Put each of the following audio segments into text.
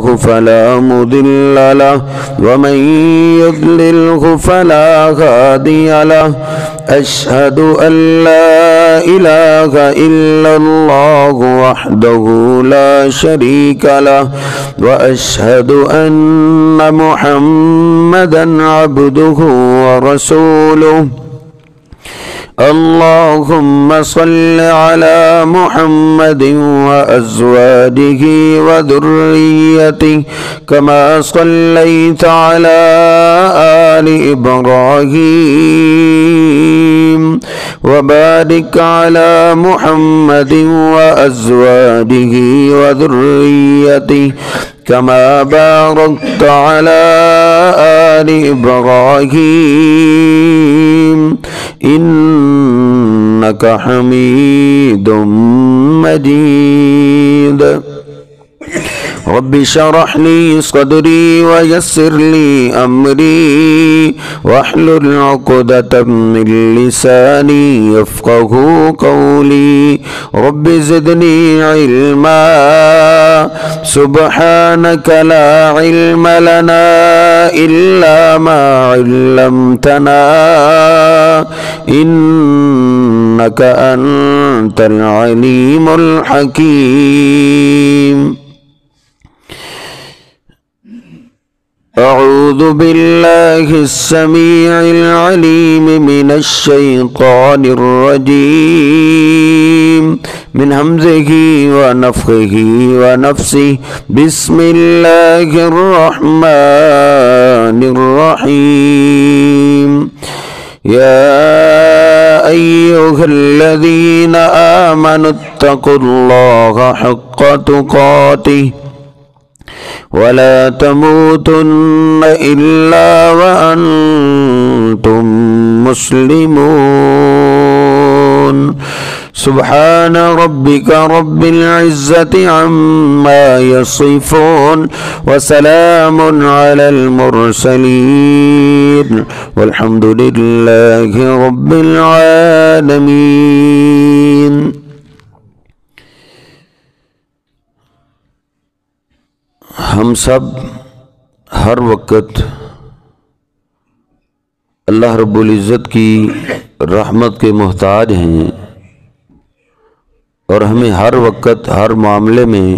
الله فلا مضل له ومن يضلله فلا هادي له أشهد أن لا إله إلا الله وحده لا شريك له وأشهد أن محمدا عبده ورسوله اللهم صل على محمد وأزواجه وذريته كما صليت على آل إبراهيم وبارك على محمد وأزواجه وذريته كما باركت على آل إبراهيم إنك حميد مجيد رب اشرح لي صدري ويسر لي أمري واحلل عقدة من لساني يفقه قولي رب زدني علما سبحانك لا علم لنا إلا ما علمتنا إنك أنت العليم الحكيم أعوذ بالله السميع العليم من الشيطان الرجيم من همزه ونفخه ونفسه بسم الله الرحمن الرحيم يا أيها الذين آمنوا اتقوا الله حق تقاته ولا تموتن إلا وأنتم مسلمون سبحان ربك رب العزة عما يصفون وسلام على المرسلين والحمد لله رب العالمين ہم سب ہر وقت اللہ رب العزت کی رحمت کے محتاج ہیں اور ہمیں ہر وقت ہر معاملے میں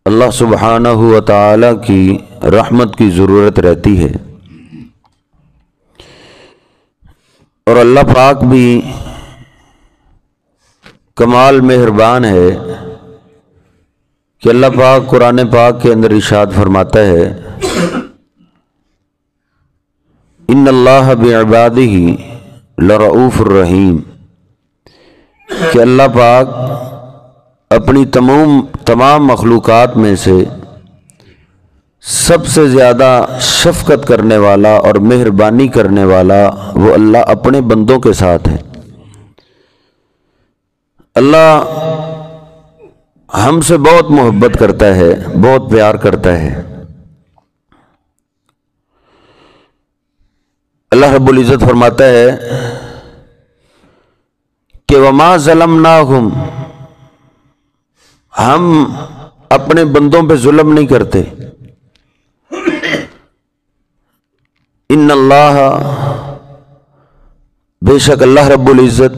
اللہ سبحانہ و تعالی کی رحمت کی ضرورت رہتی ہے، اور اللہ پاک بھی کمال مہربان ہے کہ اللہ پاک قرآن پاک کے اندر ارشاد فرماتا ہے ان اللہ بعبادہ لرؤوف الرحیم، کہ اللہ پاک اپنی تمام مخلوقات میں سے سب سے زیادہ شفقت کرنے والا اور مہربانی کرنے والا وہ اللہ اپنے بندوں کے ساتھ ہے۔ اللہ ہم سے بہت محبت کرتا ہے، بہت پیار کرتا ہے۔ اللہ رب العزت فرماتا ہے کہ وما ظلمناہم، ہم اپنے بندوں پہ ظلم نہیں کرتے، ان اللہ، بے شک اللہ رب العزت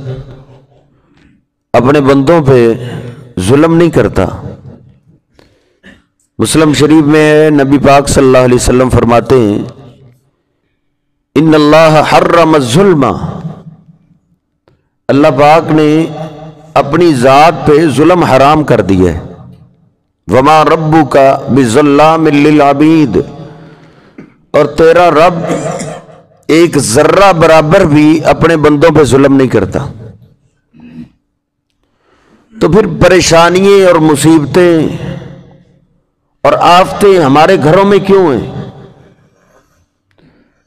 اپنے بندوں پہ ظلم نہیں کرتا۔ مسلم شریف میں نبی پاک صلی اللہ علیہ وسلم فرماتے ہیں ان اللہ حرم الظلم، اللہ پاک نے اپنی ذات پہ ظلم حرام کر دیا ہے۔ وما ربک بظلام للعبید، اور تیرا رب ایک ذرہ برابر بھی اپنے بندوں پہ ظلم نہیں کرتا۔ تو پھر پریشانیاں اور مصیبتیں اور آفتیں ہمارے گھروں میں کیوں ہیں؟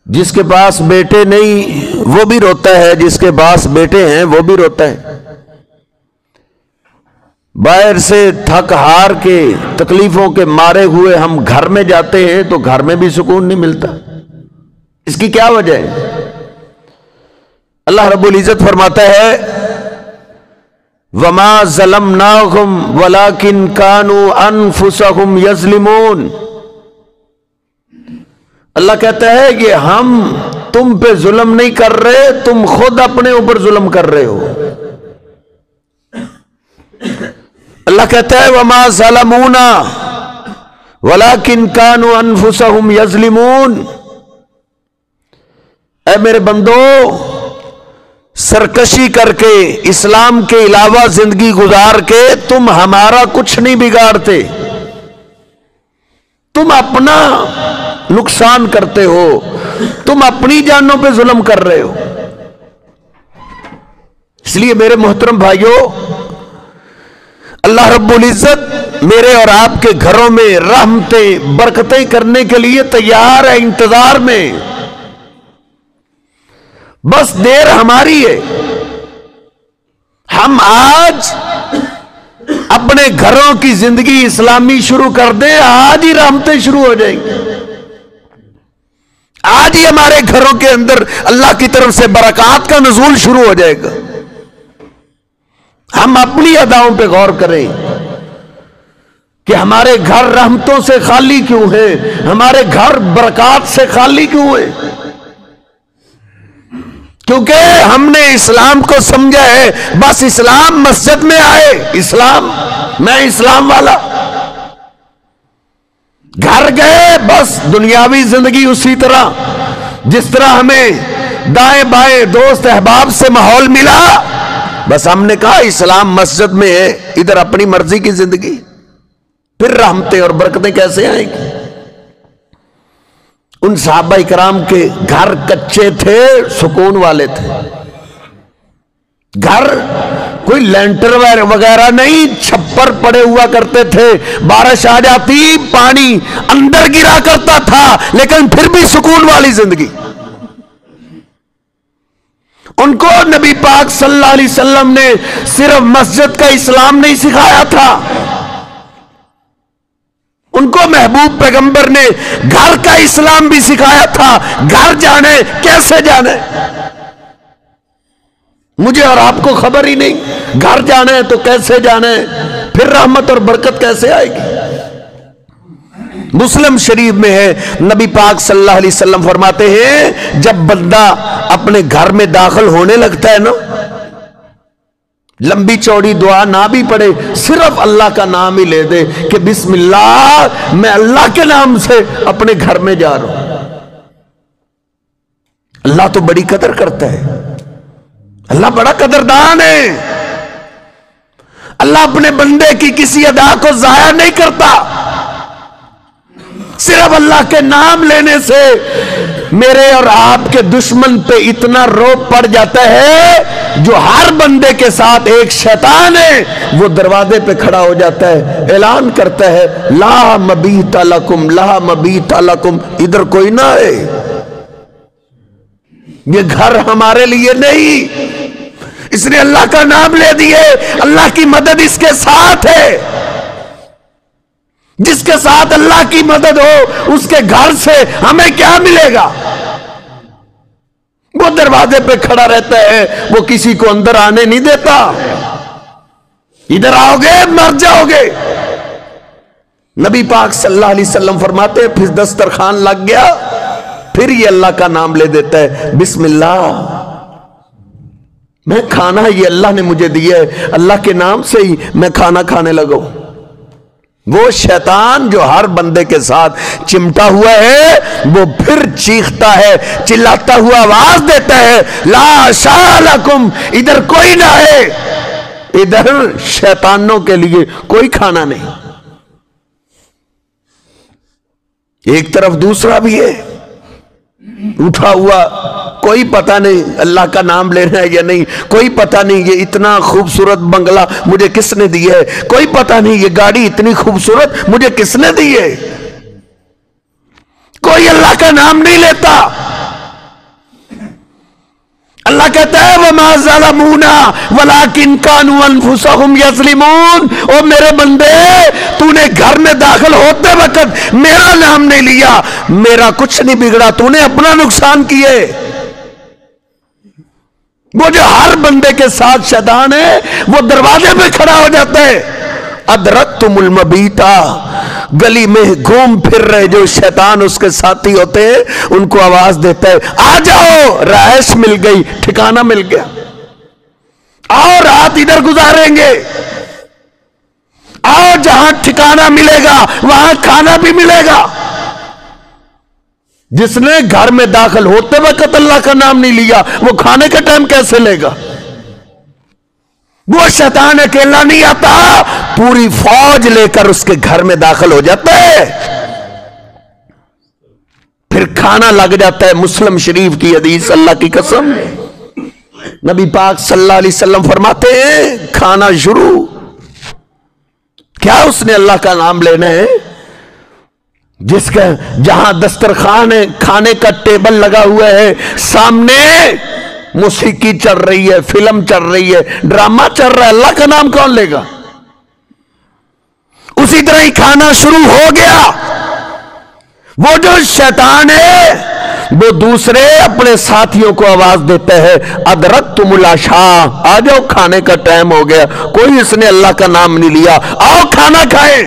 جس کے پاس بیٹے نہیں وہ بھی روتا ہے، جس کے پاس بیٹے ہیں وہ بھی روتا ہے۔ باہر سے تھک ہار کے تکلیفوں کے مارے ہوئے ہم گھر میں جاتے ہیں تو گھر میں بھی سکون نہیں ملتا۔ اس کی کیا وجہ ہے؟ اللہ رب العزت فرماتا ہے وما ظلمناہم ولکن کانوا انفسہم یظلمون۔ اللہ کہتا ہے کہ ہم تم پہ ظلم نہیں کر رہے، تم خود اپنے اوپر ظلم کر رہے ہو۔ اللہ کہتا ہے وما ظلمونا ولکن کانوا انفسہم یظلمون۔ اے میرے بندو، سرکشی کر کے اسلام کے علاوہ زندگی گزار کے تم ہمارا کچھ نہیں بگاڑتے، تم اپنا نقصان کرتے ہو، تم اپنی جانوں پہ ظلم کر رہے ہو۔ اس لیے میرے محترم بھائیوں، اللہ رب العزت میرے اور آپ کے گھروں میں رحمتیں برکتیں کرنے کے لیے تیار ہے، انتظار میں، بس دیر ہماری ہے۔ ہم آج اپنے گھروں کی زندگی اسلامی شروع کر دیں، آج ہی رحمتیں شروع ہو جائیں گی، آج ہی ہمارے گھروں کے اندر اللہ کی طرف سے برکات کا نزول شروع ہو جائے گا۔ ہم اپنی اداؤں پہ غور کریں کہ ہمارے گھر رحمتوں سے خالی کیوں ہیں، ہمارے گھر برکات سے خالی کیوں ہیں؟ کیونکہ ہم نے اسلام کو سمجھا ہے بس اسلام مسجد میں آئے، اسلام، میں اسلام والا، گھر گئے بس دنیاوی زندگی اسی طرح جس طرح ہمیں دائیں بائیں دوست احباب سے ماحول ملا، بس ہم نے کہا اسلام مسجد میں ہے، ادھر اپنی مرضی کی زندگی، پھر رحمتیں اور برکتیں کیسے آئیں گی؟ ان صحابہ کرام کے گھر کچے تھے، سکون والے تھے، گھر کوئی لینٹر وغیرہ نہیں، چھپر پڑے ہوا کرتے تھے، بارش آ جاتی پانی اندر گرا کرتا تھا لیکن پھر بھی سکون والی زندگی۔ ان کو نبی پاک صلی اللہ علیہ وسلم نے صرف مسجد کا اسلام نہیں سکھایا تھا، ان کو محبوب پیغمبر نے گھر کا اسلام بھی سکھایا تھا، گھر جانے کیسے جانے، مجھے اور آپ کو خبر ہی نہیں، گھر جانے تو کیسے جانے، پھر رحمت اور برکت کیسے آئے گی؟ مسلم شریف میں ہے، نبی پاک صلی اللہ علیہ وسلم فرماتے ہیں جب بندہ اپنے گھر میں داخل ہونے لگتا ہے نا، لمبی چوڑی دعا نہ بھی پڑھے، صرف اللہ کا نام ہی لے دے کہ بسم اللہ، میں اللہ کے نام سے اپنے گھر میں جا رہا ہوں، اللہ تو بڑی قدر کرتا ہے، اللہ بڑا قدردان ہے، اللہ اپنے بندے کی کسی ادا کو ضائع نہیں کرتا۔ صرف اللہ کے نام لینے سے میرے اور آپ کے دشمن پہ اتنا روب پڑ جاتا ہے، جو ہر بندے کے ساتھ ایک شیطان ہے وہ دروازے پہ کھڑا ہو جاتا ہے، اعلان کرتا ہے لا مبیت لکم، لا مبیت لکم، ادھر کوئی نہ آئے، یہ گھر ہمارے لیے نہیں۔ اس نے اللہ کا نام لے دیے، اللہ کی مدد اس کے ساتھ ہے، جس کے ساتھ اللہ کی مدد ہو اس کے گھر سے ہمیں کیا ملے گا؟ وہ دروازے پہ کھڑا رہتا ہے، وہ کسی کو اندر آنے نہیں دیتا، ادھر آؤ گے مر جاؤ گے۔ نبی پاک صلی اللہ علیہ وسلم فرماتے پھر دسترخوان لگ گیا، پھر یہ اللہ کا نام لے دیتا ہے، بسم اللہ، میں کھانا یہ اللہ نے مجھے دیا ہے، اللہ کے نام سے ہی میں کھانا کھانے لگا ہوں۔ وہ شیطان جو ہر بندے کے ساتھ چمٹا ہوا ہے وہ پھر چیختا ہے، چلاتا ہوا آواز دیتا ہے لا شاء لکم، ادھر کوئی نہ ہے، ادھر شیطانوں کے لیے کوئی کھانا نہیں۔ ایک طرف دوسرا بھی ہے اٹھا ہوا، کوئی پتہ نہیں اللہ کا نام لینا ہے یا نہیں، کوئی پتہ نہیں یہ اتنا خوبصورت بنگلہ مجھے کس نے دی ہے، کوئی پتہ نہیں یہ گاڑی اتنی خوبصورت مجھے کس نے دی ہے، کوئی اللہ کا نام نہیں لیتا۔ اللہ کہتا ہے وَمَا ظَلَمُونَا وَلَكِنْ كَانُوا أَنفُسَهُمْ يَظْلِمُونَ، او میرے بندے تو نے گھر میں داخل ہوتے وقت میرا نام نہیں لیا، میرا کچھ نہیں بگڑا، تو نے اپنا نقصان کیے۔ وہ جو ہر بندے کے ساتھ شیطان ہے وہ دروازے پہ کھڑا ہو جاتا ہے. ادرکتم المبیتا، گلی میں گھوم پھر رہے جو شیطان اس کے ساتھی ہوتے ہیں ان کو آواز دیتا ہے آ جاؤ، رہائش مل گئی، ٹھکانہ مل گیا، آؤ رات ادھر گزاریں گے، آؤ جہاں ٹھکانہ ملے گا وہاں کھانا بھی ملے گا. جس نے گھر میں داخل ہوتے وقت اللہ کا نام نہیں لیا وہ کھانے کا ٹائم کیسے لے گا؟ وہ شیطان اکیلا نہیں آتا، پوری فوج لے کر اس کے گھر میں داخل ہو جاتا ہے، پھر کھانا لگ جاتا ہے. مسلم شریف کی حدیث، اللہ کی قسم نبی پاک صلی اللہ علیہ وسلم فرماتے ہیں کھانا شروع. کیا اس نے اللہ کا نام لینا ہے؟ جس کا جہاں دسترخوان ہے، کھانے کا ٹیبل لگا ہوا ہے، سامنے موسیقی چل رہی ہے، فلم چل رہی ہے، ڈرامہ چل رہا ہے، اللہ کا نام کون لے گا؟ اسی طرح ہی کھانا شروع ہو گیا. وہ جو شیطان ہے وہ دوسرے اپنے ساتھیوں کو آواز دیتا ہے ادرکتم العشاء، آ جاؤ کھانے کا ٹائم ہو گیا، کوئی اس نے اللہ کا نام نہیں لیا، آؤ کھانا کھائیں.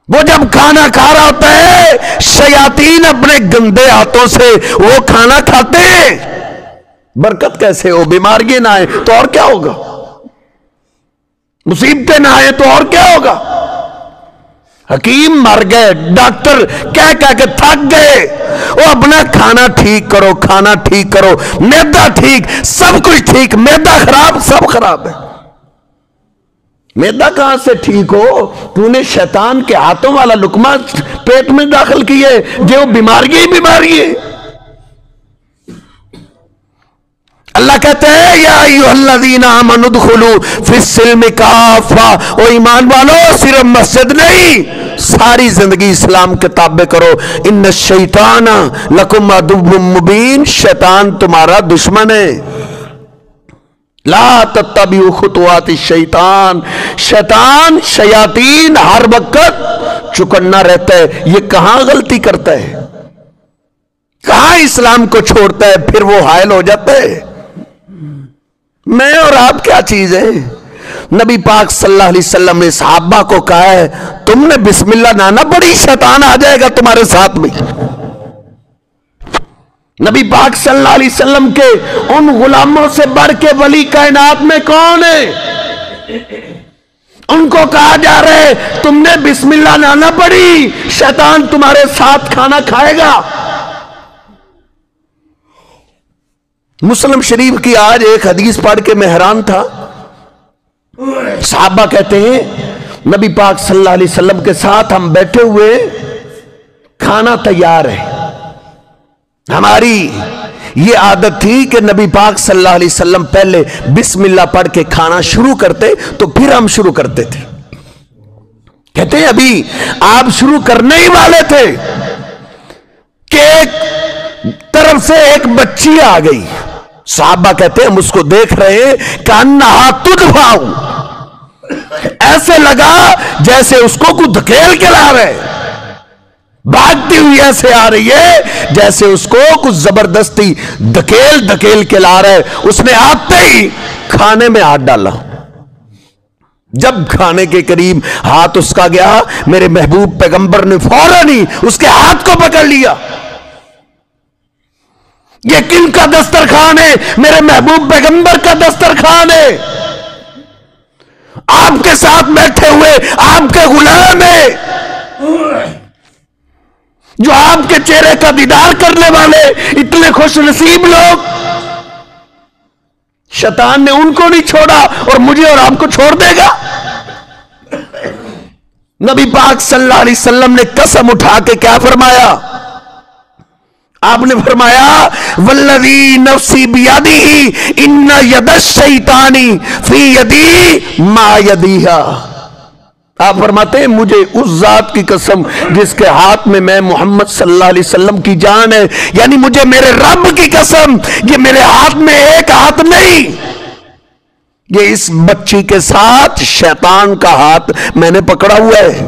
وہ جب کھانا کھا رہا ہوتا ہے شیاطین اپنے گندے ہاتھوں سے وہ کھانا کھاتے ہیں. برکت کیسے ہو؟ بیماریاں نہ آئے تو اور کیا ہوگا، مصیبتیں نہ آئے تو اور کیا ہوگا. حکیم مر گئے، ڈاکٹر کہہ کہہ کے تھک گئے، وہ اپنا کھانا ٹھیک کرو، کھانا ٹھیک کرو، میدا ٹھیک، سب کچھ ٹھیک، میدا خراب، سب خراب ہے. میدا کہاں سے ٹھیک ہو؟ تو نے شیطان کے ہاتھوں والا لقمہ پیٹ میں داخل کیے جو بیماریاں ہی بیماری ہے. اللہ کہتے ہیں یا ایھا الذین آمنوا ادخلوا فی السلم کافہ، او ایمان والو صرف مسجد نہیں ساری زندگی اسلام کے تابع کرو. ان الشیطان لکم عدو مبین، شیطان تمہارا دشمن ہے. لا تتبعوا خطوات الشیطان، شیطان شیاطین ہر وقت چکنا رہتا ہے. یہ کہاں غلطی کرتا ہے، کہاں اسلام کو چھوڑتا ہے، پھر وہ حائل ہو جاتا ہے. میں اور آپ کیا چیز ہے؟ نبی پاک صلی اللہ علیہ وسلم نے صحابہ کو کہا ہے تم نے بسم اللہ نہ پڑھی شیطان آ جائے گا تمہارے ساتھ میں. نبی پاک صلی اللہ علیہ وسلم کے ان غلاموں سے بڑھ کے ولی کائنات میں کون ہے؟ ان کو کہا جا رہا ہے تم نے بسم اللہ نہ پڑھی شیطان تمہارے ساتھ کھانا کھائے گا. مسلم شریف کی آج ایک حدیث پڑھ کے میں حیران تھا. صحابہ کہتے ہیں نبی پاک صلی اللہ علیہ وسلم کے ساتھ ہم بیٹھے ہوئے، کھانا تیار ہے. ہماری یہ عادت تھی کہ نبی پاک صلی اللہ علیہ وسلم پہلے بسم اللہ پڑھ کے کھانا شروع کرتے تو پھر ہم شروع کرتے تھے. کہتے ہیں ابھی آپ شروع کرنے ہی والے تھے کہ ایک طرف سے ایک بچی آ گئی. صحابہ کہتے ہیں ہم اس کو دیکھ رہے کانہا تدفع، ایسے لگا جیسے اس کو کوئی دھکیل کے لا رہے، بھاگتی ہوئی ایسے آ رہی ہے جیسے اس کو کچھ زبردستی دھکیل کے لا رہے. اس نے آتے ہی کھانے میں ہاتھ ڈالا. جب کھانے کے قریب ہاتھ اس کا گیا میرے محبوب پیغمبر نے فوراً ہی اس کے ہاتھ کو پکڑ لیا. یہ کن کا دسترخوان ہے؟ میرے محبوب پیغمبر کا دسترخوان ہے. آپ کے ساتھ بیٹھے ہوئے آپ کے غلام ہیں جو آپ کے چہرے کا دیدار کرنے والے اتنے خوش نصیب لوگ. شیطان نے ان کو نہیں چھوڑا اور مجھے اور آپ کو چھوڑ دے گا؟ نبی پاک صلی اللہ علیہ وسلم نے قسم اٹھا کے کیا فرمایا؟ آپ نے فرمایا والذی نفسی بیدہ ان ید الشیطان فی یدی ما یدیہا. آپ فرماتے ہیں مجھے اس ذات کی قسم جس کے ہاتھ میں میں محمد صلی اللہ علیہ وسلم کی جان ہے، یعنی مجھے میرے رب کی قسم یہ میرے ہاتھ میں ایک ہاتھ نہیں، یہ اس بچی کے ساتھ شیطان کا ہاتھ میں نے پکڑا ہوا ہے.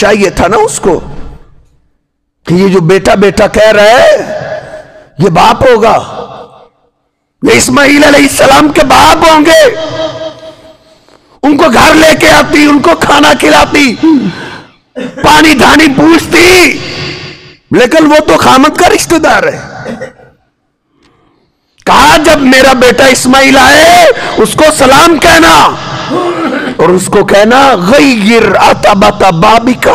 چاہیے تھا نا اس کو کہ یہ جو بیٹا بیٹا کہہ رہا ہے یہ باپ ہوگا، یہ اسماعیل علیہ السلام کے باپ ہوں گے، ان کو گھر لے کے آتی، ان کو کھانا کھلاتی، پانی دھانی پوچھتی، لیکن وہ تو خامد کا رشتہ دار ہے۔ کہا جب میرا بیٹا اسماعیل آئے اس کو سلام کہنا اور اس کو کہنا غیر عتبۃ بابک،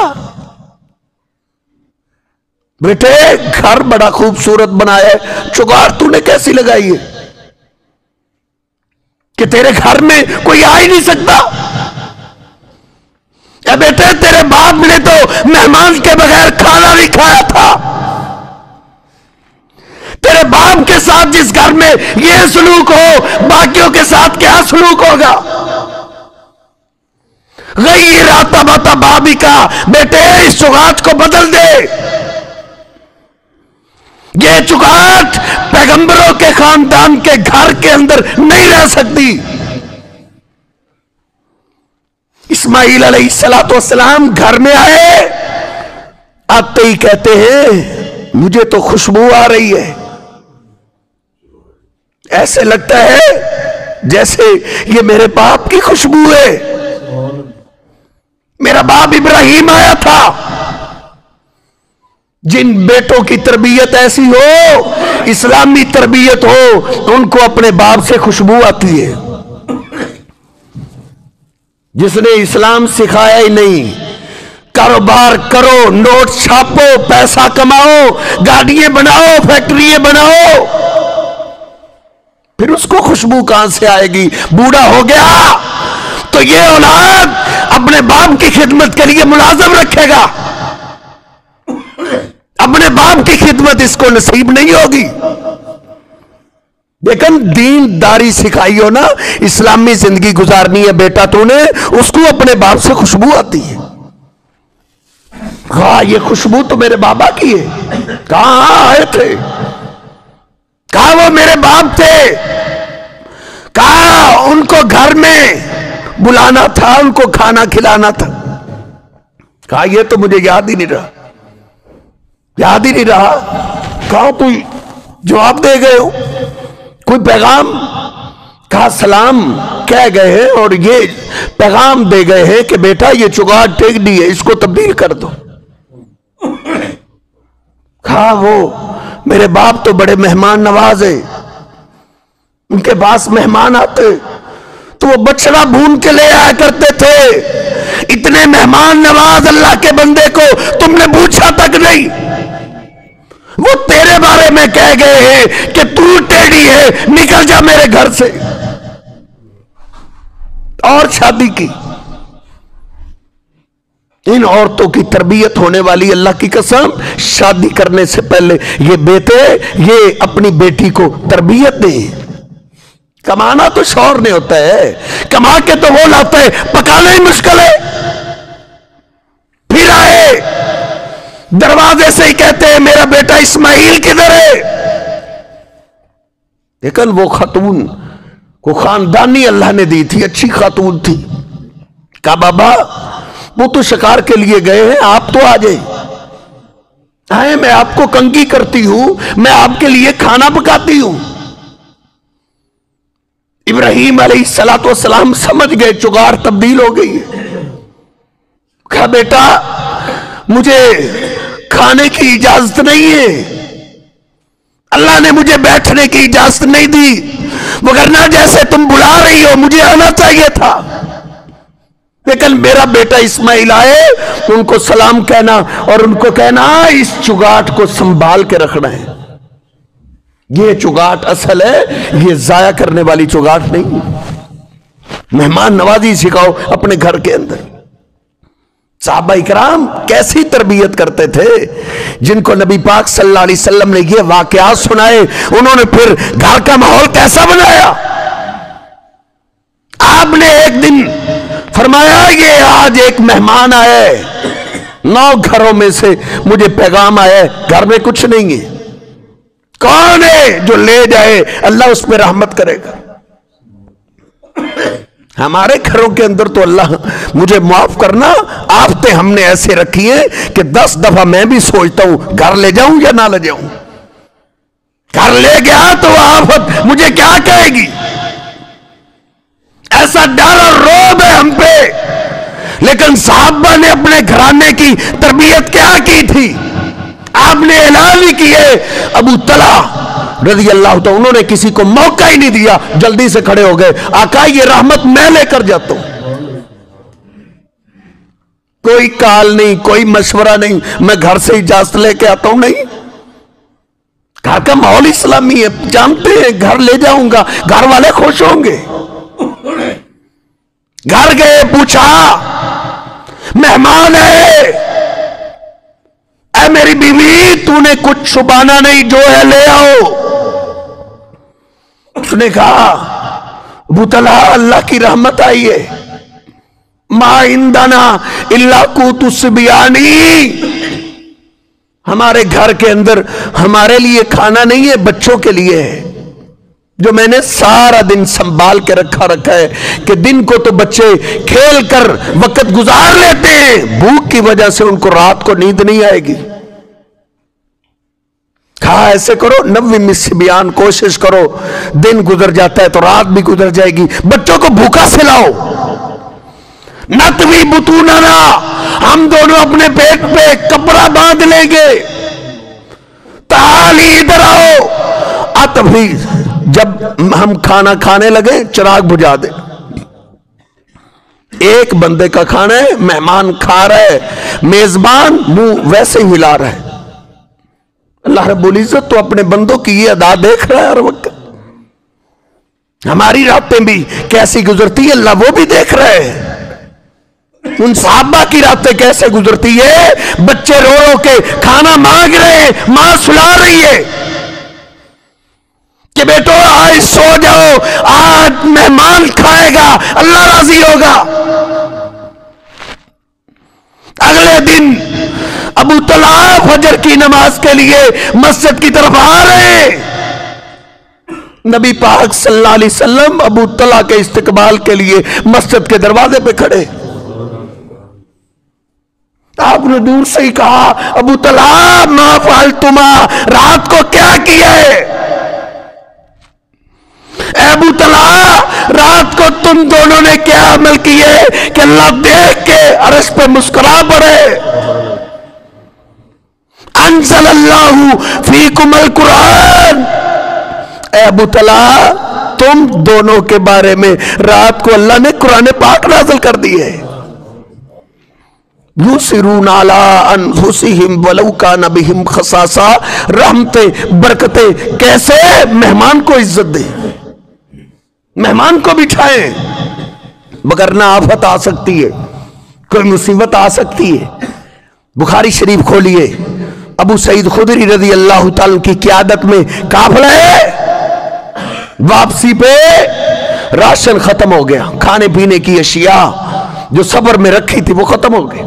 بیٹے گھر بڑا خوبصورت بنایا ہے، چگاڑ تو نے کیسی لگائی ہے کہ تیرے گھر میں کوئی آ ہی نہیں سکتا؟ اے بیٹے تیرے باپ نے تو مہمان کے بغیر کھانا نہیں کھایا تھا، تیرے باپ کے ساتھ جس گھر میں یہ سلوک ہو باقیوں کے ساتھ کیا سلوک ہوگا؟ غیر عتبۃ بابک، بیٹے اس چگاٹ کو بدل دے، یہ چگاٹ پیغمبروں کے خاندان کے گھر کے اندر نہیں رہ سکتی۔ اسماعیل علیہ السلام گھر میں آئے، آتے ہی کہتے ہیں مجھے تو خوشبو آ رہی ہے، ایسے لگتا ہے جیسے یہ میرے باپ کی خوشبو ہے، میرا باپ ابراہیم آیا تھا۔ جن بیٹوں کی تربیت ایسی ہو، اسلامی تربیت ہو، ان کو اپنے باپ سے خوشبو آتی ہے۔ جس نے اسلام سکھایا ہی نہیں، کاروبار کرو، نوٹ چھاپو، پیسہ کماؤ، گاڑیاں بناؤ، فیکٹریاں بناؤ، پھر اس کو خوشبو کہاں سے آئے گی؟ بوڑھا ہو گیا تو یہ اولاد اپنے باپ کی خدمت کے لیے ملازم رکھے گا، اپنے باپ کی خدمت اس کو نصیب نہیں ہوگی۔ لیکن دین داری سکھائی ہو نا، اسلامی زندگی گزارنی ہے بیٹا تو نے، اس کو اپنے باپ سے خوشبو آتی ہے۔ ہاں یہ خوشبو تو میرے بابا کی ہے، کہاں آئے تھے؟ کہا وہ میرے باپ تھے، کہا ان کو گھر میں بلانا تھا، ان کو کھانا کھلانا تھا۔ کہا یہ تو مجھے یاد ہی نہیں رہا، یاد ہی نہیں رہا۔ کہا کوئی جواب دے گئے ہو، کوئی پیغام؟ کہا سلام کہہ گئے ہیں اور یہ پیغام دے گئے ہیں کہ بیٹا یہ چگاڑ ٹیک دی ہے، اس کو تبدیل کر دو۔ کہا وہ میرے باپ تو بڑے مہمان نواز ہیں، ان کے پاس مہمان آتے تو وہ بچڑا بھون کے لے آیا کرتے تھے، اتنے مہمان نواز اللہ کے بندے کو تم نے پوچھا تک نہیں۔ وہ تیرے بارے میں کہہ گئے ہیں کہ تو ٹیڑھی ہے، نکل جا میرے گھر سے، اور شادی کی۔ ان عورتوں کی تربیت ہونے والی، اللہ کی قسم شادی کرنے سے پہلے یہ بیٹے یہ اپنی بیٹی کو تربیت دیں۔ کمانا تو شوہر نے ہوتا ہے، کما کے تو وہ لاتا ہے، پکانا ہی مشکل ہے۔ پھر آئے دروازے سے ہی کہتے ہیں میرا بیٹا اسماعیل کدھر ہے؟ لیکن وہ خاتون کو خاندانی اللہ نے دی تھی، اچھی خاتون تھی۔ کہا بابا وہ تو شکار کے لیے گئے ہیں، آپ تو آ جائیں، آئے میں آپ کو کنگھی کرتی ہوں، میں آپ کے لیے کھانا پکاتی ہوں۔ ابراہیم علیہ السلام سمجھ گئے چگاڑ تبدیل ہو گئی ہے۔ کہا بیٹا مجھے کھانے کی اجازت نہیں ہے، اللہ نے مجھے بیٹھنے کی اجازت نہیں دی، وگرنہ جیسے تم بلا رہی ہو مجھے آنا چاہیے تھا۔ لیکن میرا بیٹا اسماعیل آئے ان کو سلام کہنا اور ان کو کہنا اس چگاٹ کو سنبھال کے رکھنا ہے، یہ چگاٹ اصل ہے، یہ ضائع کرنے والی چگاٹ نہیں۔ مہمان نوازی سکھاؤ اپنے گھر کے اندر۔ صحابہ اکرام کیسی تربیت کرتے تھے، جن کو نبی پاک صلی اللہ علیہ وسلم نے یہ واقعات سنائے، انہوں نے پھر گھر کا ماحول کیسا بنایا۔ آپ نے ایک دن فرمایا یہ آج ایک مہمان آیا ہے، 9 گھروں میں سے مجھے پیغام آیا ہے گھر میں کچھ نہیں ہے، کون ہے جو لے جائے اللہ اس پہ رحمت کرے گا۔ ہمارے گھروں کے اندر تو اللہ مجھے معاف کرنا آفتیں ہم نے ایسے رکھی ہیں کہ 10 دفعہ میں بھی سوچتا ہوں گھر لے جاؤں یا نہ لے جاؤں. گھر لے گیا تو آفت مجھے کیا کہے گی. ایسا ڈر اور روب ہے ہم پہ. لیکن صحابہ نے اپنے گھرانے کی تربیت کیا کی تھی؟ آپ نے اعلان ہی کیے. ابو طلحہ رضی اللہ تعالیٰ انہوں نے کسی کو موقع ہی نہیں دیا, جلدی سے کھڑے ہو گئے. آقا یہ رحمت میں لے کر جاتا ہوں. کوئی کال نہیں, کوئی مشورہ نہیں, میں گھر سے اجازت لے کے آتا ہوں. نہیں, گھر کا ماحول اسلامی ہے, جانتے ہیں گھر لے جاؤں گا, گھر والے خوش ہوں گے. گھر گئے, پوچھا مہمان ہے, اے میری بیوی تو نے کچھ چھپانا نہیں, جو ہے لے آؤ. اس نے کہا ابو طلحہ اللہ کی رحمت آئی ہے, ما عندنا الا قوت الصبیانی, ہمارے گھر کے اندر ہمارے لیے کھانا نہیں ہے, بچوں کے لیے ہے, جو میں نے سارا دن سنبھال کے رکھا ہے کہ دن کو تو بچے کھیل کر وقت گزار لیتے ہیں, بھوک کی وجہ سے ان کو رات کو نیند نہیں آئے گی. کہا ایسے کرو 90 صبیان, کوشش کرو, دن گزر جاتا ہے تو رات بھی گزر جائے گی, بچوں کو بھوکا سلاؤ. نتوی بطوننا, ہم دونوں اپنے پیٹ پہ کپڑا باندھ لیں گے. تعالی ادھر آؤ. اتبھی جب ہم کھانا کھانے لگے چراغ بجھا دے. ایک بندے کا کھانا ہے, مہمان کھا رہا ہے, میزبان منہ ویسے ہی ہلا رہا ہے. اللہ رب العزت تو اپنے بندوں کی یہ ادا دیکھ رہا ہے ہر وقت. ہماری راتیں بھی کیسی گزرتی ہے اللہ وہ بھی دیکھ رہے ہیں. ان صحابہ کی راتیں کیسے گزرتی ہے, بچے رو رو کے کھانا مانگ رہے ہیں, ماں سلا رہی ہے کہ بیٹو آج سو جاؤ, آج مہمان کھائے گا, اللہ راضی ہوگا. اگلے دن ابو طلحہ فجر کی نماز کے لیے مسجد کی طرف آ رہے ہیں. نبی پاک صلی اللہ علیہ وسلم ابو طلحہ کے استقبال کے لیے مسجد کے دروازے پہ کھڑے. آپ نے دور سے ہی کہا ابو طلحہ ما فعلتما, رات کو کیا کیا ہے؟ اے ابو طلحہ رات کو تم دونوں نے کیا عمل کیے کہ اللہ دیکھ کے عرش پہ مسکرا پڑے. انزل اللہ فیکم القرآن, اے ابو طلحہ تم دونوں کے بارے میں رات کو اللہ نے قرآن پاک نازل کر دی ہے. یُسِرُونَ عَلَىٰ أَنفُسِهِمْ وَلَوْ كَانَ بِهِمْ خَصَاصَةٌ, رحمتیں برکتیں کیسے مہمان کو عزت دیں, مہمان کو بٹھائیں, مگر نہ آفت آ سکتی ہے, کوئی مصیبت آ سکتی ہے. بخاری شریف کھولیے, ابو سعید خدری رضی اللہ تعالیٰ کی قیادت میں قافلہ ہے, واپسی پہ راشن ختم ہو گیا, کھانے پینے کی اشیاء جو صبر میں رکھی تھی وہ ختم ہو گئی.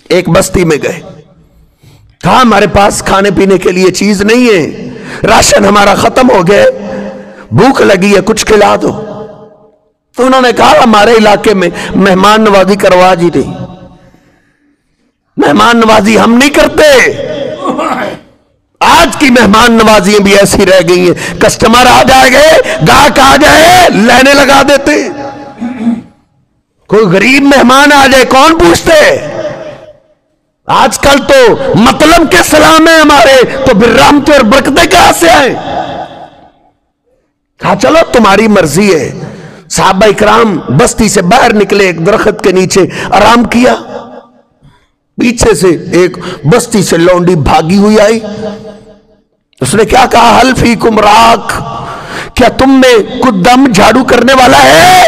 ایک بستی میں گئے, کہا ہمارے پاس کھانے پینے کے لیے چیز نہیں ہے, راشن ہمارا ختم ہو گئے, بھوک لگی ہے, کچھ کھلا دو. تو انہوں نے کہا ہمارے علاقے میں مہمان نوازی کا رواج ہی نہیں, مہمان نوازی ہم نہیں کرتے. آج کی مہمان نوازیاں بھی ایسی رہ گئی ہیں, کسٹمر آ جائے گے, گاہک آ جائے, لینے لگا دیتے. کوئی غریب مہمان آ جائے کون پوچھتے؟ آج کل تو مطلب کے سلام ہے ہمارے, تو پھر رحمتیں اور برکتیں کہاں سے آئیں؟ کہا چلو تمہاری مرضی ہے. صحابہ اکرام بستی سے باہر نکلے, ایک درخت کے نیچے آرام کیا. پیچھے سے ایک بستی سے لونڈی بھاگی ہوئی آئی. اس نے کیا کہا, حل فیکم راک, کیا تم میں کچھ دم جھاڑو کرنے والا ہے؟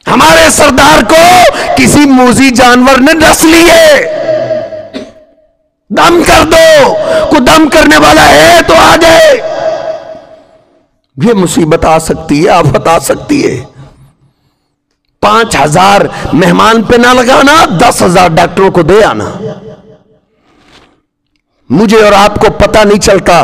ہمارے سردار کو کسی موذی جانور نے ڈس لیے, دم کر دو, کوئی دم کرنے والا ہے تو آ جائے. یہ مصیبت آ سکتی ہے, آفت آ سکتی ہے. 5000 مہمان پہ نہ لگانا, 10,000 ڈاکٹروں کو دے آنا. مجھے اور آپ کو پتہ نہیں چلتا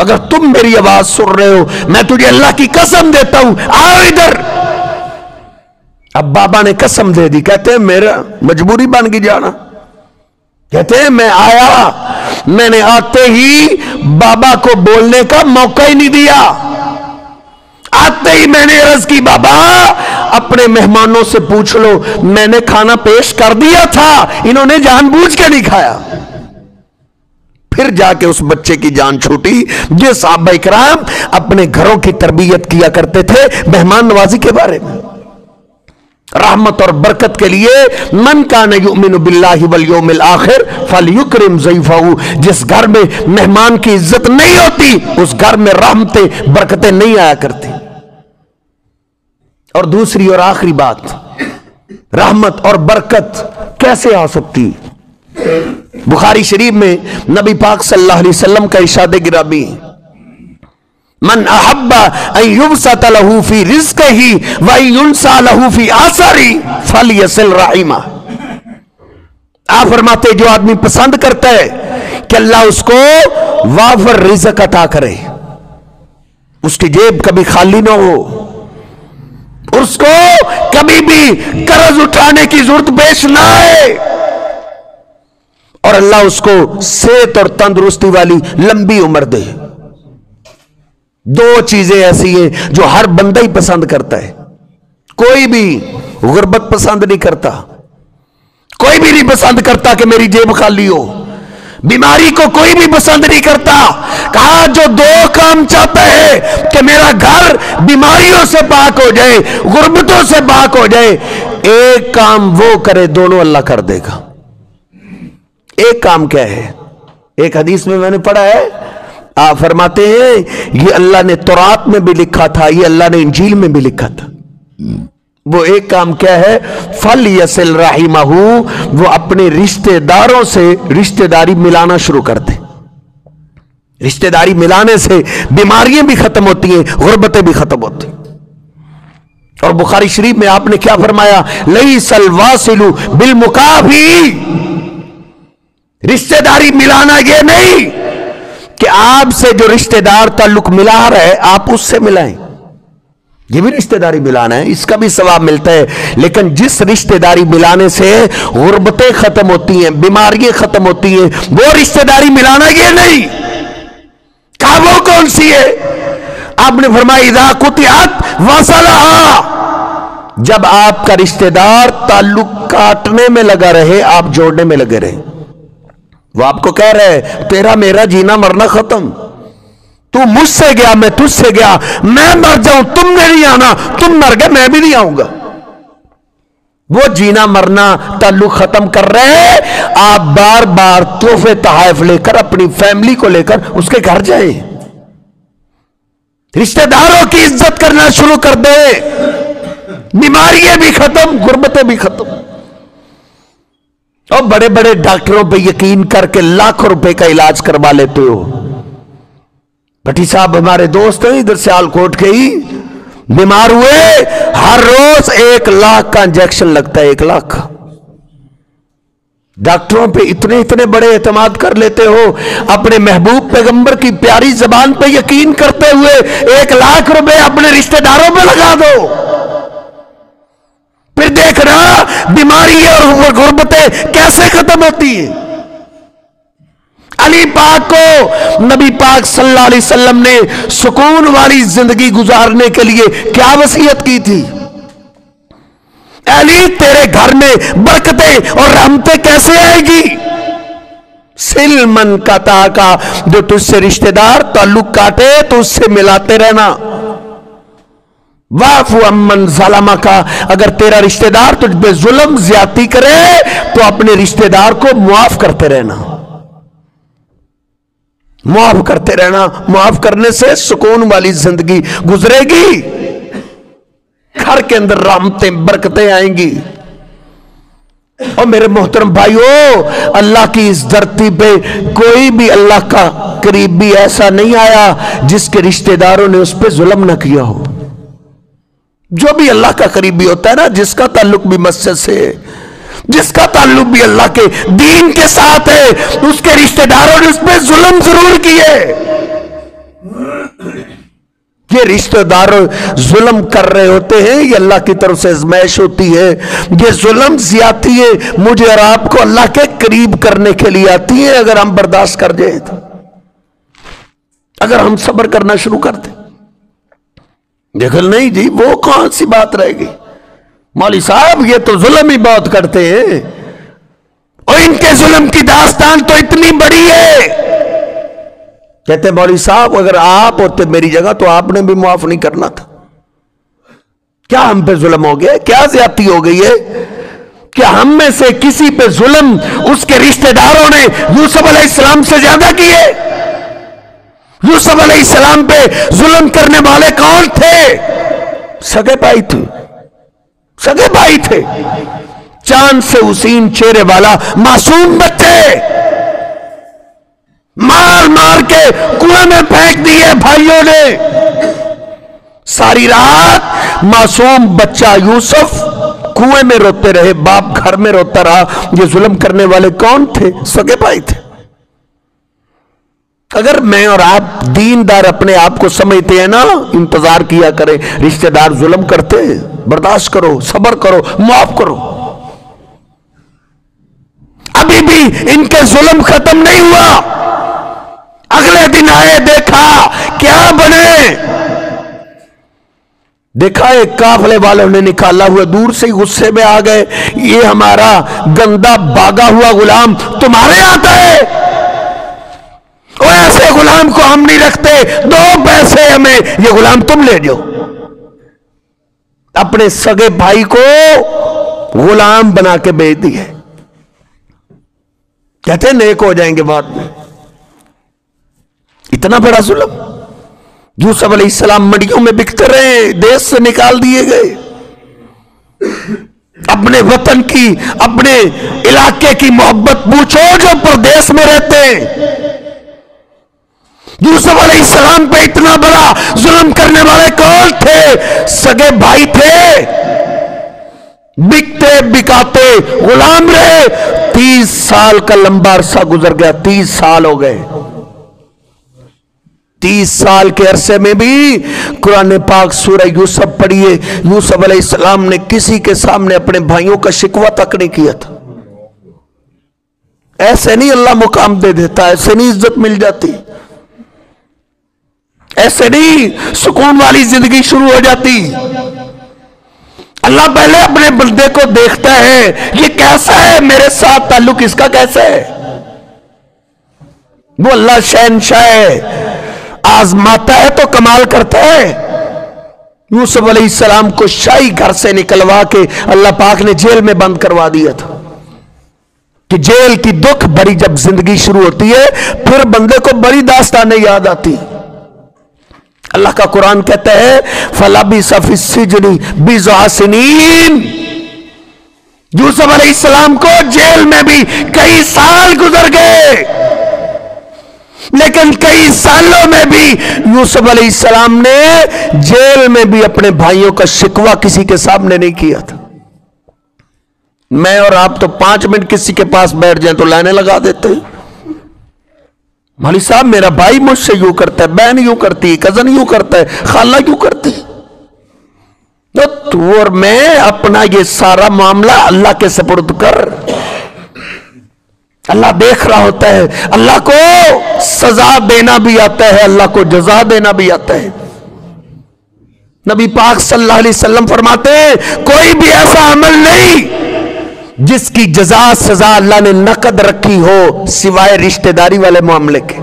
اگر تم میری آواز سن رہے ہو میں تجھے اللہ کی قسم دیتا ہوں آؤ ادھر. اب بابا نے قسم دے دی. کہتے ہیں میرا مجبوری بن گئی جانا. کہتے ہیں میں آیا, میں نے آتے ہی بابا کو بولنے کا موقع ہی نہیں دیا. آتے ہی میں نے عرض کی بابا اپنے مہمانوں سے پوچھ لو, میں نے کھانا پیش کر دیا تھا, انہوں نے جان بوجھ کے نہیں کھایا. پھر جا کے اس بچے کی جان چھوٹی. یہ صحابہ کرام اپنے گھروں کی تربیت کیا کرتے تھے مہمان نوازی کے بارے میں, رحمت اور برکت کے لیے. من کان یؤمن باللہ والیوم الآخر فلیکرم ضیفہ. جس گھر میں مہمان کی عزت نہیں ہوتی اس گھر میں رحمتیں برکتیں نہیں آیا کرتی. اور دوسری اور آخری بات, رحمت اور برکت کیسے آ سکتی؟ بخاری شریف میں نبی پاک صلی اللہ علیہ وسلم کا ارشاد گرامی, من احب ان یبسط له فی رزقہ وان ینسى له فی آثارہ فلیصل رحمہ. آپ فرماتے جو آدمی پسند کرتا ہے کہ اللہ اس کو وافر رزق عطا کرے, اس کی جیب کبھی خالی نہ ہو, اس کو کبھی بھی قرض اٹھانے کی ضرورت پیش نہ آئے, اور اللہ اس کو صحت اور تندرستی والی لمبی عمر دے. دو چیزیں ایسی ہیں جو ہر بندہ ہی پسند کرتا ہے. کوئی بھی غربت پسند نہیں کرتا, کوئی بھی نہیں پسند کرتا کہ میری جیب خالی ہو. بیماری کو کوئی بھی پسند نہیں کرتا. کہا جو دو کام چاہتا ہے کہ میرا گھر بیماریوں سے پاک ہو جائے, غربتوں سے پاک ہو جائے, ایک کام وہ کرے دونوں اللہ کر دے گا. ایک کام کیا ہے؟ ایک حدیث میں نے پڑھا ہے, آپ فرماتے ہیں یہ اللہ نے تورات میں بھی لکھا تھا, یہ اللہ نے انجیل میں بھی لکھا تھا. وہ ایک کام کیا ہے؟ فَلْيَصِلْ رَحِمَهُ. وہ اپنے رشتہ داروں سے رشتہ داری ملانا شروع کر دے. رشتہ داری ملانے سے بیماریاں بھی ختم ہوتی ہیں, غربتیں بھی ختم ہوتی ہیں. اور بخاری شریف میں آپ نے کیا فرمایا؟ لَيْسَ الْوَاصِلُ بِالْمُكَافِي. رشتہ داری ملانا یہ نہیں کہ آپ سے جو رشتہ دار تعلق ملا رہا ہے آپ اس سے ملائیں, یہ بھی رشتہ داری ملانا ہے, اس کا بھی ثواب ملتا ہے. لیکن جس رشتہ داری ملانے سے غربتیں ختم ہوتی ہیں, بیماریاں ختم ہوتی ہیں, وہ رشتہ داری ملانا یہ نہیں. کہا وہ کون سی ہے؟ آپ نے فرمایا اذا قطعت وصلها. جب آپ کا رشتہ دار تعلق کاٹنے میں لگا رہے آپ جوڑنے میں لگے رہے. وہ آپ کو کہہ رہے تیرا میرا جینا مرنا ختم, تو مجھ سے گیا میں تجھ سے گیا, میں مر جاؤں تم نے نہیں آنا, تم مر گئے میں بھی نہیں آؤں گا. وہ جینا مرنا تعلق ختم کر رہے ہیں. آپ بار بار تحفے تحائف لے کر اپنی فیملی کو لے کر اس کے گھر جائیں, رشتہ داروں کی عزت کرنا شروع کر دیں. بیماریاں بھی ختم, غربتیں بھی ختم. اور بڑے بڑے ڈاکٹروں پہ یقین کر کے لاکھوں روپے کا علاج کروا لیتے ہو. بھٹی صاحب ہمارے دوست ہیں ادھر سیال کوٹ کے ہی, بیمار ہوئے, ہر روز 1 لاکھ کا انجیکشن لگتا ہے. 1 لاکھ. ڈاکٹروں پہ اتنے بڑے اعتماد کر لیتے ہو, اپنے محبوب پیغمبر کی پیاری زبان پہ یقین کرتے ہوئے 1 لاکھ روپے اپنے رشتہ داروں پہ لگا دو. پھر دیکھنا بیماری اور غربتیں کیسے ختم ہوتی ہیں. علی پاک کو نبی پاک صلی اللہ علیہ وسلم نے سکون والی زندگی گزارنے کے لیے کیا وصیت کی تھی؟ علی تیرے گھر میں برکتیں اور رحمتیں کیسے آئے گی؟ سل من قطع کا, جو تجھ سے رشتہ دار تعلق کاٹے تو اس سے ملاتے رہنا. واعف عمن ظلمک, اگر تیرا رشتہ دار تجھ پہ ظلم زیادتی کرے تو اپنے رشتہ دار کو معاف کرتے رہنا. معاف کرتے رہنا. معاف کرنے سے سکون والی زندگی گزرے گی, گھر کے اندر رحمتیں برکتیں آئیں گی. اور میرے محترم بھائیو, اللہ کی اس دھرتی پہ کوئی بھی اللہ کا قریبی ایسا نہیں آیا جس کے رشتہ داروں نے اس پہ ظلم نہ کیا ہو. جو بھی اللہ کا قریبی ہوتا ہے نا, جس کا تعلق بھی مسجد سے ہے, جس کا تعلق بھی اللہ کے دین کے ساتھ ہے, اس کے رشتہ داروں نے اس پہ ظلم ضرور کیے. یہ رشتہ دار ظلم کر رہے ہوتے ہیں، یہ اللہ کی طرف سے آزمائش ہوتی ہے. یہ ظلم زیادتی ہے مجھے اور آپ کو اللہ کے قریب کرنے کے لیے آتی ہے، اگر ہم برداشت کر جائیں تو، اگر ہم صبر کرنا شروع کر دیں. دیکھل نہیں جی وہ کون سی بات رہے گی، مولوی صاحب یہ تو ظلم ہی بہت کرتے ہیں، اور ان کے ظلم کی داستان تو اتنی بڑی ہے. کہتے ہیں مولوی صاحب اگر آپ ہوتے میری جگہ تو آپ نے بھی معاف نہیں کرنا تھا. کیا ہم پہ ظلم ہو گیا، کیا زیادتی ہو گئی ہے؟ کیا ہم میں سے کسی پہ ظلم اس کے رشتہ داروں نے یوسف علیہ السلام سے زیادہ کیے؟ یوسف علیہ السلام پہ ظلم کرنے والے کون تھے؟ سگے بھائی تھے، سگے بھائی تھے. چاند سے حسین چہرے والا معصوم بچے مار مار کے کنویں میں پھینک دیے بھائیوں نے. ساری رات معصوم بچہ یوسف کنویں میں روتے رہے، باپ گھر میں روتا رہا. یہ ظلم کرنے والے کون تھے؟ سگے بھائی تھے. اگر میں اور آپ دیندار اپنے آپ کو سمجھتے ہیں نا، انتظار کیا کریں. رشتہ دار ظلم کرتے، برداشت کرو، صبر کرو، معاف کرو. ابھی بھی ان کے ظلم ختم نہیں ہوا. اگلے دن آئے، دیکھا کیا بنے، دیکھا ایک قافلے والوں نے نکالا ہوا، دور سے غصے میں آ گئے، یہ ہمارا گندا بھاگا ہوا غلام تمہارے آتا ہے، اور ایسے غلام کو ہم نہیں رکھتے، 2 پیسے ہمیں، یہ غلام تم لے جاؤ. اپنے سگے بھائی کو غلام بنا کے بیچ دیے. کہتے ہیں نیک ہو جائیں گے بعد میں. اتنا بڑا ظلم. یوسف علیہ السلام منڈیوں میں بکتے رہے، دیش سے نکال دیے گئے. اپنے وطن کی، اپنے علاقے کی محبت پوچھو جو پردیس میں رہتے ہیں. یوسف علیہ السلام پہ اتنا بڑا ظلم کرنے والے کون تھے؟ سگے بھائی تھے. بکتے بکاتے غلام رہے. 30 سال کا لمبا عرصہ گزر گیا، 30 سال ہو گئے. 30 سال کے عرصے میں بھی قرآن پاک سورہ یوسف پڑھیے، یوسف علیہ السلام نے کسی کے سامنے اپنے بھائیوں کا شکوہ تک نہیں کیا تھا. ایسے نہیں اللہ مقام دے دیتا، ایسے نہیں عزت مل جاتی، ایسے نہیں سکون والی زندگی شروع ہو جاتی. اللہ پہلے اپنے بندے کو دیکھتا ہے، یہ کیسا ہے، میرے ساتھ تعلق اس کا کیسا ہے. وہ اللہ شہنشاہ ہے، آزماتا ہے تو کمال کرتا ہے. یوسف علیہ السلام کو شاہی گھر سے نکلوا کے اللہ پاک نے جیل میں بند کروا دیا تھا کہ جیل کی دکھ بڑی جب زندگی شروع ہوتی ہے پھر بندے کو بڑی داستانیں یاد آتی. اللہ کا قرآن کہتا ہے فَلَبِثَ فِي السِّجْنِ بِضْعَ سِنِينَ. یوسف علیہ السلام کو جیل میں بھی کئی سال گزر گئے، لیکن کئی سالوں میں بھی یوسف علیہ السلام نے جیل میں بھی اپنے بھائیوں کا شکوہ کسی کے سامنے نہیں کیا تھا. میں اور آپ تو 5 منٹ کسی کے پاس بیٹھ جائیں تو لائنیں لگا دیتے ہیں. مولوی صاحب میرا بھائی مجھ سے یوں کرتا ہے، بہن یوں کرتی ہے، کزن یوں کرتا ہے، خالہ یوں کرتی ہے. تو اور میں اپنا یہ سارا معاملہ اللہ کے سپرد کر. اللہ دیکھ رہا ہوتا ہے، اللہ کو سزا دینا بھی آتا ہے، اللہ کو جزا دینا بھی آتا ہے. نبی پاک صلی اللہ علیہ وسلم فرماتے ہیں کوئی بھی ایسا عمل نہیں جس کی جزا سزا اللہ نے نقد رکھی ہو سوائے رشتہ داری والے معاملے کے.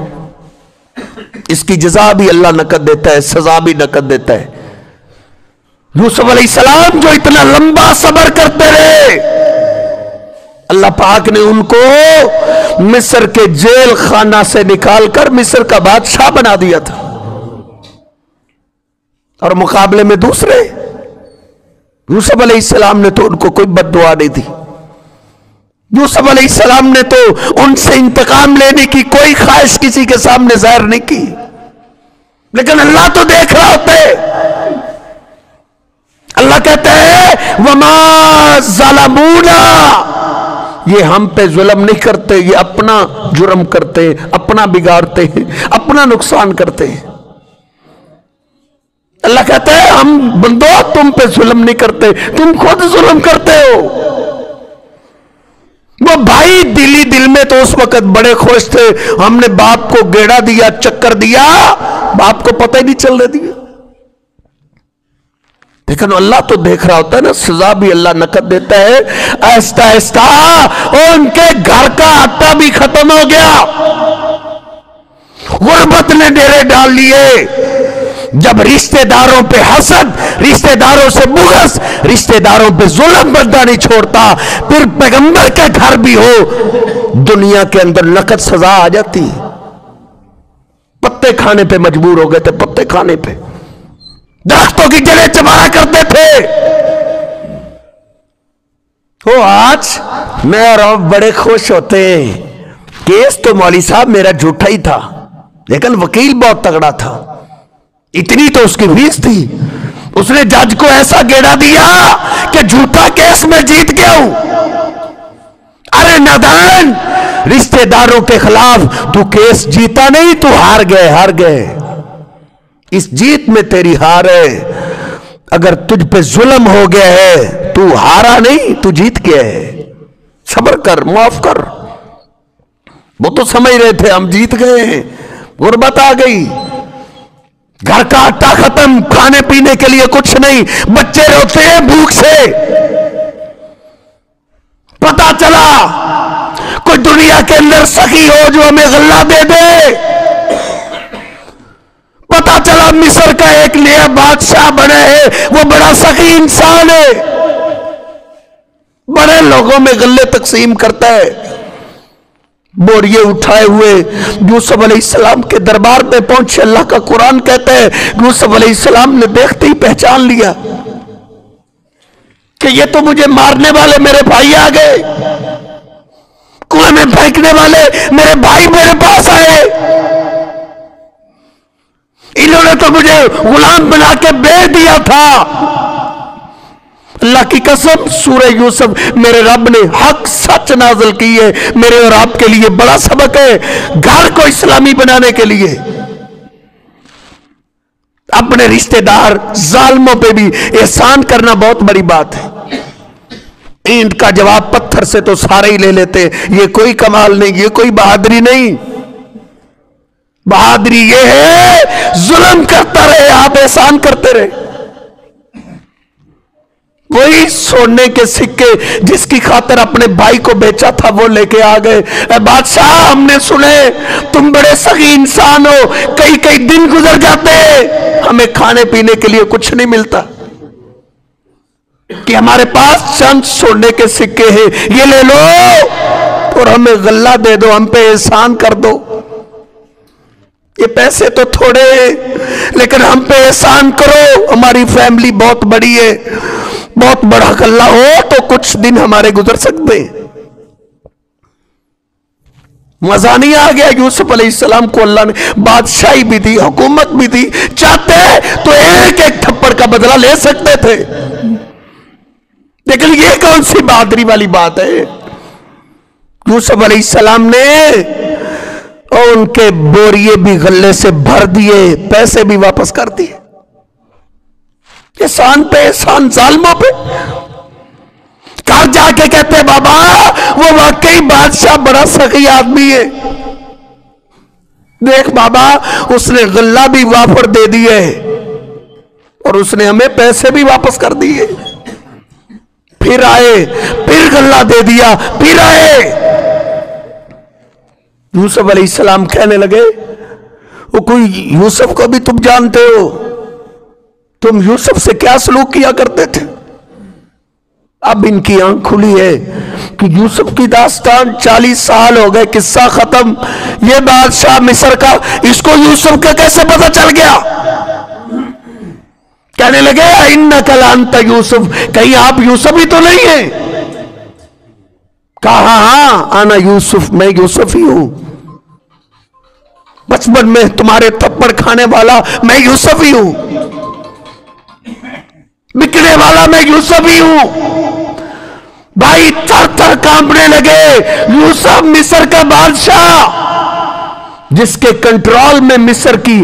اس کی جزا بھی اللہ نقد دیتا ہے، سزا بھی نقد دیتا ہے. یوسف علیہ السلام جو اتنا لمبا صبر کرتے رہے، اللہ پاک نے ان کو مصر کے جیل خانہ سے نکال کر مصر کا بادشاہ بنا دیا تھا. اور مقابلے میں دوسرے یوسف علیہ السلام نے تو ان کو کوئی بد دعا نہیں دی. یوسف علیہ السلام نے تو ان سے انتقام لینے کی کوئی خواہش کسی کے سامنے ظاہر نہیں کی. لیکن اللہ تو دیکھ رہا ہوتا ہے. اللہ کہتا ہے وَمَا ظَلَمُونَا، یہ ہم پہ ظلم نہیں کرتے، یہ اپنا جرم کرتے ہیں، اپنا بگاڑتے ہیں، اپنا نقصان کرتے ہیں. اللہ کہتا ہے ہم بندو تم پہ ظلم نہیں کرتے، تم خود ظلم کرتے ہو۔ وہ بھائی دل میں تو اس وقت بڑے خوش تھے، ہم نے باپ کو گیڑا دیا، چکر دیا، باپ کو پتہ ہی نہیں چلنے دیا۔ لیکن اللہ تو دیکھ رہا ہوتا ہے نا، سزا بھی اللہ نقد دیتا ہے۔ آہستہ آہستہ ان کے گھر کا آٹا بھی ختم ہو گیا، غربت نے ڈیرے ڈال لیے۔ جب رشتہ داروں پہ حسد، رشتہ داروں سے بغض، رشتہ داروں پہ ظلم بندہ نہیں چھوڑتا، پھر پیغمبر کے گھر بھی ہو، دنیا کے اندر نقد سزا آ جاتی۔ پتے کھانے پہ مجبور ہو گئے تھے، پتے کھانے پہ، درختوں کی جڑیں چبایا کرتے تھے۔ وہ آج میں اور آپ بڑے خوش ہوتے ہیں، کیس تو مولوی صاحب میرا جھوٹا ہی تھا، لیکن وکیل بہت تگڑا تھا، اتنی تو اس کی فیس تھی، اس نے جج کو ایسا گیڑا دیا کہ جھوٹا کیس میں جیت گیا ہوں۔ ارے نادان، رشتہ داروں کے خلاف تو کیس جیتا نہیں، تو ہار گئے۔ اس جیت میں تیری ہار ہے۔ اگر تجھ پہ ظلم ہو گیا ہے تو ہارا نہیں، تو جیت گیا ہے۔ صبر کر، معاف کر۔ وہ تو سمجھ رہے تھے ہم جیت گئے ہیں، غربت آ گئی، گھر کا آٹا ختم، کھانے پینے کے لیے کچھ نہیں، بچے روتے ہیں بھوک سے۔ پتا چلا کوئی دنیا کے اندر سخی ہو جو ہمیں غلہ دے دے۔ پتا چلا مصر کا ایک نیا بادشاہ بنا ہے، وہ بڑا سخی انسان ہے، بڑے لوگوں میں غلے تقسیم کرتا ہے۔ بوریے اٹھائے ہوئے یوسف علیہ السلام کے دربار میں پہنچے۔ اللہ کا قرآن کہتا ہے یوسف علیہ السلام نے دیکھتے ہی پہچان لیا کہ یہ تو مجھے مارنے والے میرے بھائی آ گئے، کنویں میں پھینکنے والے میرے بھائی میرے پاس آئے، انہوں نے تو مجھے غلام بنا کے بیچ دیا تھا۔ اللہ کی قسم، سورہ یوسف میرے رب نے حق سچ نازل کی ہے، میرے اور آپ کے لیے بڑا سبق ہے، گھر کو اسلامی بنانے کے لیے۔ اپنے رشتہ دار ظالموں پہ بھی احسان کرنا بہت بڑی بات ہے۔ اینٹ کا جواب پتھر سے تو سارے ہی لے لیتے، یہ کوئی کمال نہیں، یہ کوئی بہادری نہیں۔ بہادری یہ ہے ظلم کرتا رہے آپ احسان کرتے رہے۔ وہی سونے کے سکے جس کی خاطر اپنے بھائی کو بیچا تھا وہ لے کے آ گئے۔ اے بادشاہ، ہم نے سنے تم بڑے سخی انسان ہو، کئی دن گزر جاتے ہمیں کھانے پینے کے لیے کچھ نہیں ملتا، کہ ہمارے پاس چند سونے کے سکے ہیں، یہ لے لو اور ہمیں غلہ دے دو، ہم پہ احسان کر دو۔ یہ پیسے تو تھوڑے ہیں لیکن ہم پہ احسان کرو، ہماری فیملی بہت بڑی ہے، بہت بڑا غلہ ہو تو کچھ دن ہمارے گزر سکتے ہیں۔ مزہ نہیں آ گیا یوسف علیہ السلام کو؟ اللہ نے بادشاہی بھی دی، حکومت بھی دی، چاہتے تو ایک ایک تھپڑ کا بدلہ لے سکتے تھے، لیکن یہ کون سی بہادری والی بات ہے؟ یوسف علیہ السلام نے اور ان کے بوریے بھی غلے سے بھر دیے، پیسے بھی واپس کر دیے۔ احسان پہ احسان، ظالموں پہ۔ گھر جا کے کہتے بابا وہ واقعی بادشاہ بڑا سخی آدمی ہے، دیکھ بابا اس نے غلہ بھی وافر دے دیے اور اس نے ہمیں پیسے بھی واپس کر دیے۔ پھر آئے، پھر غلہ دے دیا، پھر آئے۔ یوسف علیہ السلام کہنے لگے وہ کوئی یوسف کو بھی تم جانتے ہو، تم یوسف سے کیا سلوک کیا کرتے تھے؟ اب ان کی آنکھ کھلی ہے کہ یوسف کی داستان 40 سال ہو گئے، قصہ ختم، یہ بادشاہ مصر کا، اس کو یوسف کا کیسے پتہ چل گیا؟ کہنے لگے اِنَّكَ لَأَنْتَ یوسف، کہیں آپ یوسف ہی تو نہیں ہیں؟ کہا ہاں انا یوسف، میں یوسف ہی ہوں، بچپن میں تمہارے تھپڑ کھانے والا میں یوسف ہی ہوں، بکنے والا میں یوسف ہی ہوں۔ بھائی تھر تھر کانپنے لگے، یوسف مصر کا بادشاہ جس کے کنٹرول میں مصر کی